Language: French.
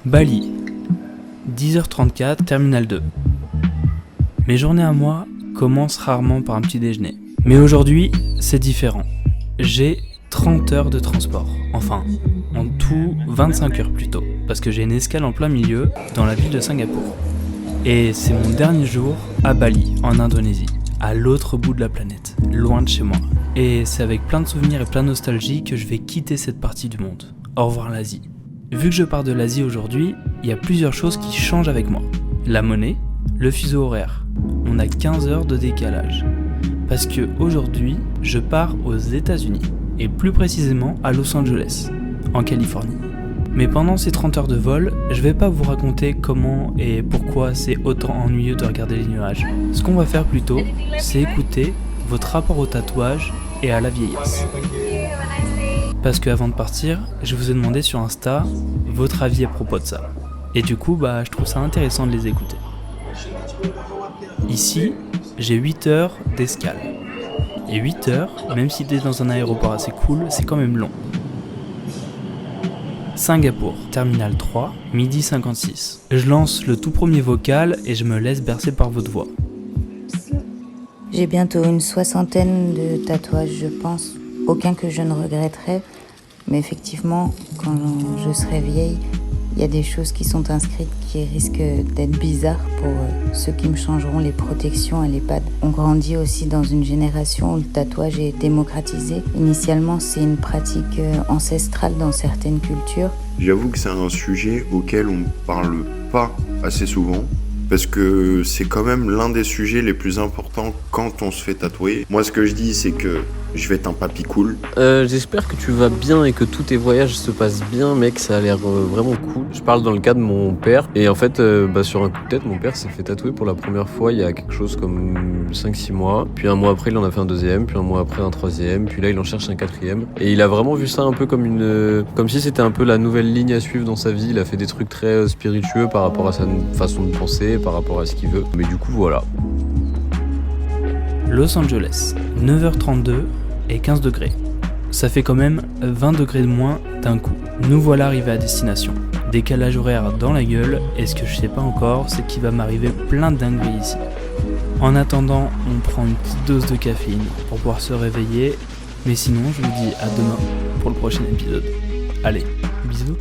Bali, 10h34, terminal 2. Mes journées à moi commencent rarement par un petit déjeuner. Mais aujourd'hui, c'est différent. J'ai 30 heures de transport. Enfin, en tout 25 heures plutôt, parce que j'ai une escale en plein milieu dans la ville de Singapour. Et c'est mon dernier jour à Bali, en Indonésie, à l'autre bout de la planète, loin de chez moi. Et c'est avec plein de souvenirs et plein de nostalgie que je vais quitter cette partie du monde. Au revoir l'Asie. Vu que je pars de l'Asie aujourd'hui, il y a plusieurs choses qui changent avec moi. La monnaie, le fuseau horaire. On a 15 heures de décalage. Parce que aujourd'hui, je pars aux États-Unis, et plus précisément à Los Angeles, en Californie. Mais pendant ces 30 heures de vol, je vais pas vous raconter comment et pourquoi c'est autant ennuyeux de regarder les nuages. Ce qu'on va faire plutôt, c'est écouter votre rapport au tatouage et à la vieillesse. Parce qu'avant de partir, je vous ai demandé sur Insta votre avis à propos de ça. Et du coup, je trouve ça intéressant de les écouter. Ici, j'ai 8 heures d'escale. Et 8 heures, même si t'es dans un aéroport assez cool, c'est quand même long. Singapour, terminal 3, midi 56. Je lance le tout premier vocal et je me laisse bercer par votre voix. J'ai bientôt une 60aine de tatouages, je pense. Aucun que je ne regretterai. Mais effectivement, quand je serai vieille, il y a des choses qui sont inscrites qui risquent d'être bizarres pour ceux qui me changeront les protections à l'EHPAD. On grandit aussi dans une génération où le tatouage est démocratisé. Initialement, c'est une pratique ancestrale dans certaines cultures. J'avoue que c'est un sujet auquel on parle pas assez souvent. Parce que c'est quand même l'un des sujets les plus importants quand on se fait tatouer. Moi, ce que je dis, c'est que je vais être un papy cool. J'espère que tu vas bien et que tous tes voyages se passent bien, mec. Ça a l'air vraiment cool. Je parle dans le cas de mon père. Et en fait, sur un coup de tête, mon père s'est fait tatouer pour la première fois il y a quelque chose comme 5-6 mois. Puis un mois après, il en a fait un deuxième. Puis un mois après, un troisième. Puis là, il en cherche un quatrième. Et il a vraiment vu ça un peu comme si c'était un peu la nouvelle ligne à suivre dans sa vie. Il a fait des trucs très spiritueux par rapport à sa façon de penser, par rapport à ce qu'il veut. Mais du coup, voilà. Los Angeles, 9h32 et 15 degrés. Ça fait quand même 20 degrés de moins d'un coup. Nous voilà arrivés à destination. Décalage horaire dans la gueule, et ce que je sais pas encore, c'est qu'il va m'arriver plein de dingueries ici. En attendant, on prend une petite dose de caféine pour pouvoir se réveiller, mais sinon je vous dis à demain pour le prochain épisode. Allez, bisous.